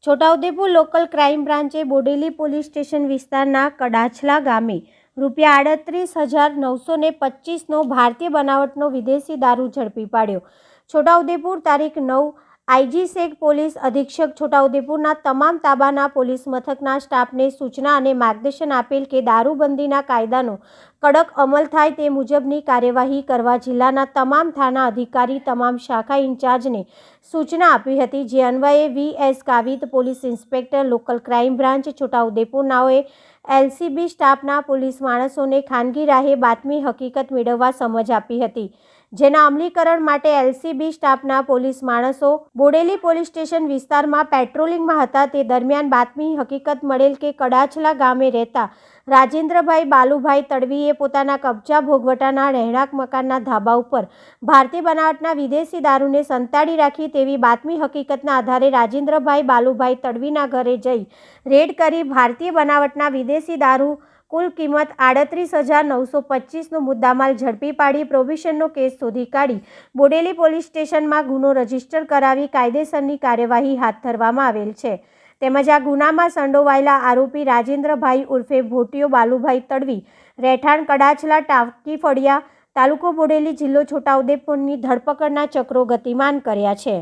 Chhota Udepur local crime બ્રાન્ચે Bodeli police station વિસ્તારના કડાછલા ગામે ₹38,925નો ભારતીય બનાવટનો વિદેશી દારૂ ઝડપી પાડ્યો। છોટાઉદેપુર તારીખ 9 આઈજી શેખ પોલીસ અધિક્ષક છોટાઉદેપુરના તમામ તાબાના પોલીસ મથકના સ્ટાફને સૂચના અને માર્ગદર્શન આપેલ કે દારૂબંધીના કાયદાનો કડક અમલ થાય તે મુજબની કાર્યવાહી કરવા જિલ્લાના તમામ થાના અધિકારી તમામ શાખા ઇન્ચાર્જને સૂચના આપી હતી। જે અન્વયે VS Gavit police inspector local crime branch Chhotaudepur નાઓએ એલસીબી સ્ટાફના પોલીસ માણસોને ખાનગી રાહે બાતમી હકીકત મેળવવા સમજ આપી હતી। જેના અમલીકરણ માટે એલસીબી સ્ટાફના પોલીસ માણસો બોડેલી પોલીસ સ્ટેશન વિસ્તારમાં પેટ્રોલિંગમાં હતા। તે દરમિયાન બાતમી હકીકત મળેલ કે કડાછલા ગામે રહેતા રાજેન્દ્રભાઈ બાલુભાઈ તડવીએ પોતાના કબજા ભોગવટાના રહેણાંક મકાનના ધાબા ઉપર ભારતીય બનાવટના વિદેશી દારૂને સંતાડી રાખી તેવી બાતમી હકીકતના આધારે રાજેન્દ્રભાઈ બાલુભાઈ તડવીના ઘરે જઈ રેડ કરી ભારતીય બનાવટના વિદેશી દારૂ કુલ કિંમત 38,925નો મુદ્દામાલ ઝડપી પાડી પ્રોહિબિશનનો કેસ શોધી કાઢી બોડેલી પોલીસ સ્ટેશનમાં ગુનો રજીસ્ટર કરાવી કાયદેસરની કાર્યવાહી હાથ ધરવામાં આવેલ છે। તેમજ આ ગુનામાં સંડોવાયેલા આરોપી રાજેન્દ્રભાઈ ઉર્ફે ભોટિયો બાલુભાઈ તડવી રહેઠાણ કડાછલા ટાંકી ફળિયા તાલુકો બોડેલી જિલ્લો છોટાઉદેપુરની ધરપકડના ચક્રો ગતિમાન કર્યા છે।